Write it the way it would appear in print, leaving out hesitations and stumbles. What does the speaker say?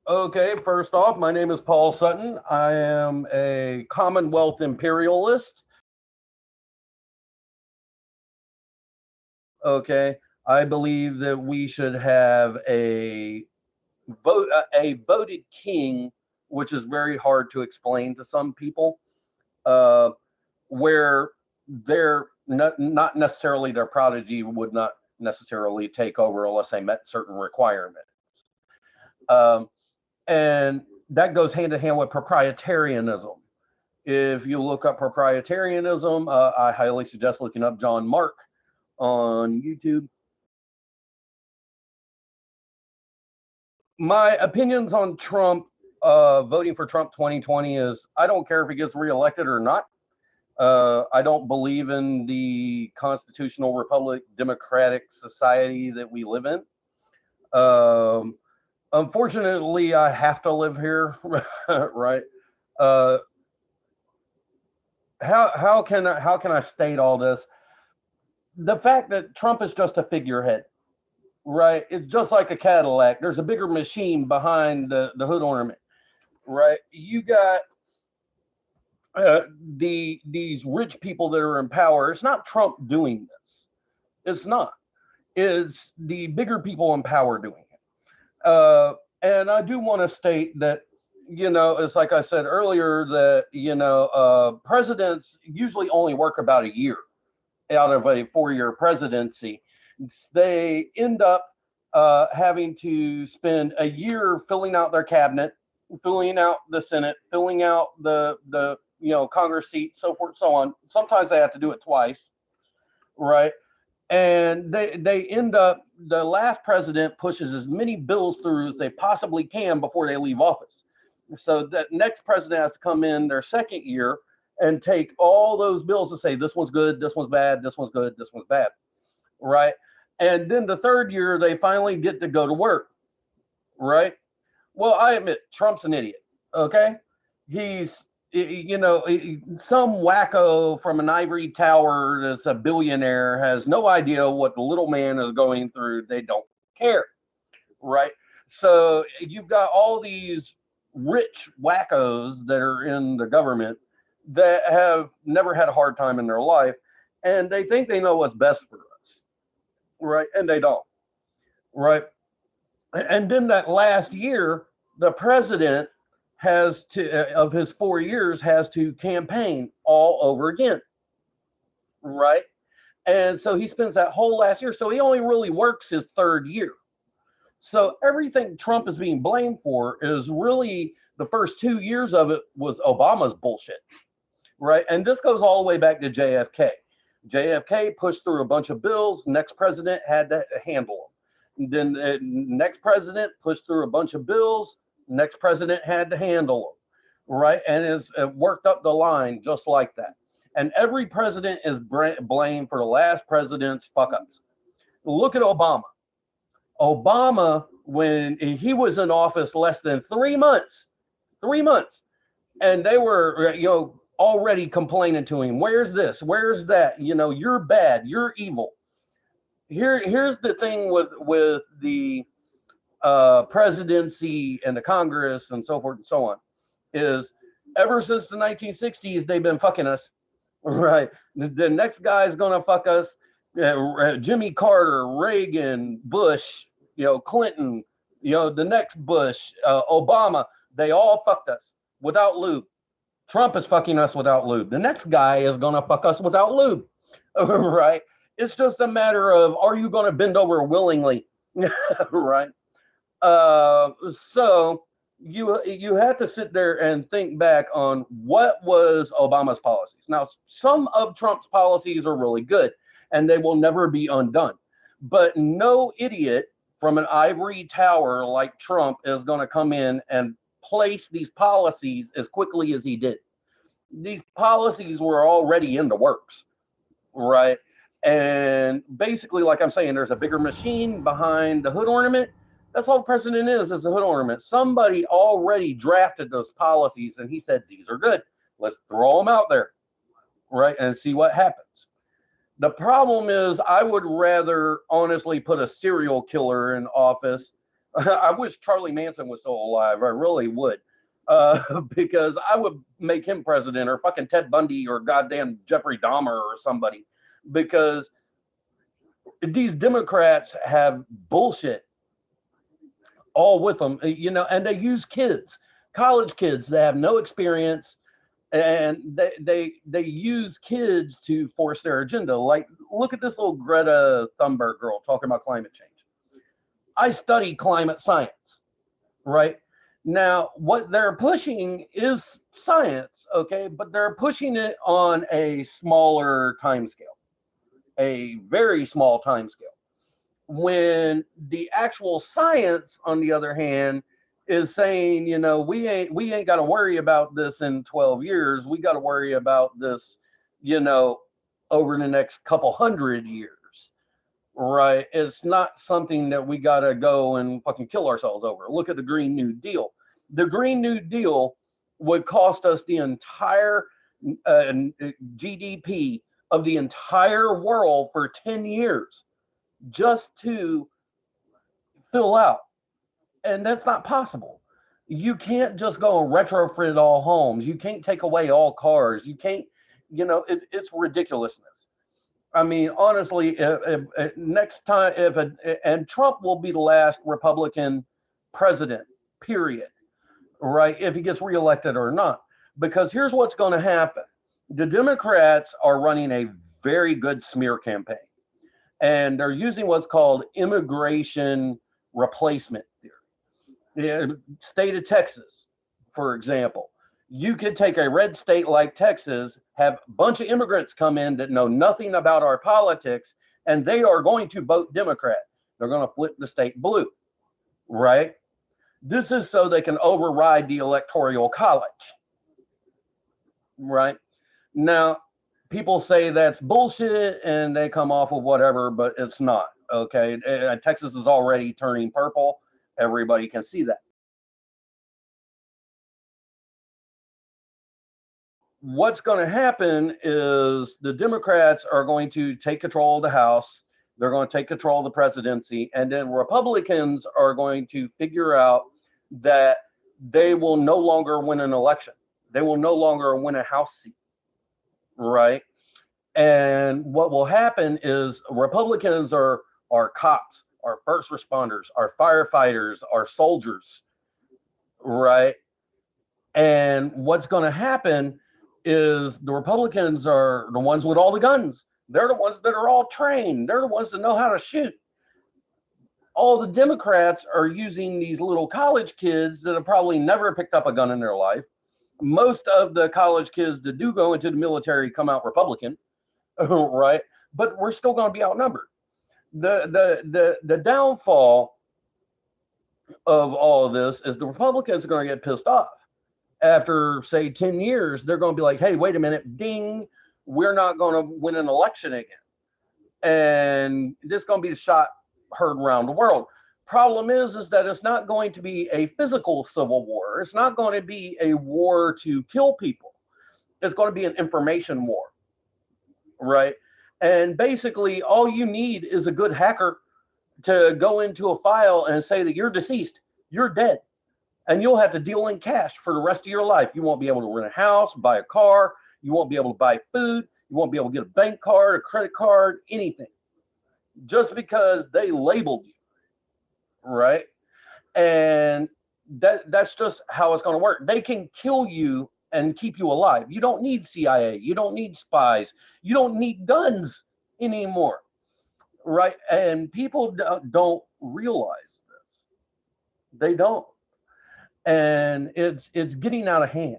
Okay, first off, my name is Paul Sutton. I am a Commonwealth Imperialist. Okay, I believe that we should have a voted king, which is very hard to explain to some people, uh, where not necessarily their prodigy would not necessarily take over unless they met certain requirements. Um, and that goes hand in hand with proprietarianism. If you look up proprietarianism, I highly suggest looking up John Mark on YouTube. My opinions on Trump, voting for Trump 2020 is I don't care if he gets reelected or not. I don't believe in the constitutional republic democratic society that we live in. Um, Unfortunately, I have to live here, right? Uh, how can I state all this? The fact that Trump is just a figurehead, right? It's just like a Cadillac. There's a bigger machine behind the hood ornament, right? You got uh, these rich people that are in power. It's not Trump doing this. It's not. It's the bigger people in power doing it. And I do want to state that it's like I said earlier that presidents usually only work about a year out of a 4-year presidency. They end up having to spend a year filling out their cabinet, filling out the Senate, filling out the Congress seat, so forth, so on. Sometimes they have to do it twice, right? And they end up the last president pushes as many bills through as they possibly can before they leave office. So that next president has to come in their second year and take all those bills and say this one's good, this one's bad, this one's good, this one's bad, right? And then the third year they finally get to go to work, right? Well, I admit Trump's an idiot. Okay, he's some wacko from an ivory tower that's a billionaire has no idea what the little man is going through. They don't care, right? So you've got all these rich wackos that are in the government that have never had a hard time in their life, and they think they know what's best for us, right? And they don't, right? And then that last year, the president has to of his 4 years has to campaign all over again, right? And so he spends that whole last year. So he only really works his third year. So everything Trump is being blamed for is really the first 2 years of it was Obama's bullshit, right? And this goes all the way back to JFK. JFK pushed through a bunch of bills. Next president had to handle them. Then the next president pushed through a bunch of bills. Next president had to handle them, right? And it's worked up the line just like that. And every president is blamed for the last president's fuck ups. Look at Obama. Obama, when he was in office less than 3 months, 3 months, and they were, already complaining to him. Where's this? Where's that? You're bad. You're evil. Here's the thing with the presidency and the Congress and so forth and so on is ever since the 1960s they've been fucking us, right? The next guy is gonna fuck us. Jimmy Carter, Reagan, Bush, Clinton, the next Bush, Obama, they all fucked us without lube. Trump is fucking us without lube. The next guy is gonna fuck us without lube, right? It's just a matter of are you gonna bend over willingly, right? Uh, so you had to sit there and think back on what was Obama's policies. Now, some of Trump's policies are really good, and they will never be undone. But no idiot from an ivory tower like Trump is going to come in and place these policies as quickly as he did. These policies were already in the works, right? And basically, like I'm saying, there's a bigger machine behind the hood ornament. That's all the president is a hood ornament. Somebody already drafted those policies and he said, these are good. Let's throw them out there, right? And see what happens. The problem is I would rather honestly put a serial killer in office I wish Charlie Manson was still alive. I really would. Because I would make him president, or fucking Ted Bundy, or goddamn Jeffrey Dahmer or somebody. Because these Democrats have bullshit all with them, and they use kids, college kids that have no experience, and they use kids to force their agenda. Like, look at this little Greta Thunberg girl talking about climate change. I study climate science, right? Now, what they're pushing is science, okay, but they're pushing it on a smaller time scale, a very small time scale. When the actual science, on the other hand, is saying, we ain't got to worry about this in 12 years. We got to worry about this, over the next couple hundred years, right? It's not something that we got to go and fucking kill ourselves over. Look at the Green New Deal. The Green New Deal would cost us the entire GDP of the entire world for 10 years just to fill out. And that's not possible. You can't just go and retrofit all homes. You can't take away all cars. You can't, it's ridiculousness. I mean, honestly, if next time, and Trump will be the last Republican president, period, right? If he gets reelected or not. Because here's what's going to happen. The Democrats are running a very good smear campaign. And they're using what's called immigration replacement theory. The state of Texas, for example, you could take a red state like Texas, have a bunch of immigrants come in that know nothing about our politics, and they are going to vote Democrat. They're going to flip the state blue, right? This is so they can override the Electoral College, right? Now, people say that's bullshit and they come off of whatever, but it's not, okay? Texas is already turning purple. Everybody can see that. What's going to happen is the Democrats are going to take control of the House. They're going to take control of the presidency. And then Republicans are going to figure out that they will no longer win an election. They will no longer win a House seat, right? And what will happen is Republicans are cops, are first responders, are firefighters, are soldiers, right? And what's going to happen is the Republicans are the ones with all the guns. They're the ones that are all trained. They're the ones that know how to shoot. All the Democrats are using these little college kids that have probably never picked up a gun in their life. Most of the college kids that do go into the military come out Republican, right? But we're still going to be outnumbered. The downfall of all of this is the Republicans are going to get pissed off. After, say, 10 years, they're going to be like, hey, wait a minute, ding, we're not going to win an election again. And this is going to be the shot heard around the world. Problem is that it's not going to be a physical civil war. It's not going to be a war to kill people. It's going to be an information war, right? And basically, all you need is a good hacker to go into a file and say that you're deceased, you're dead. And you'll have to deal in cash for the rest of your life. You won't be able to rent a house, buy a car. You won't be able to buy food. You won't be able to get a bank card, a credit card, anything. Just because they labeled you, right? And that's just how it's going to work. They can kill you and keep you alive. You don't need CIA. You don't need spies. You don't need guns anymore, right? And people don't realize this. They don't. And it's getting out of hand.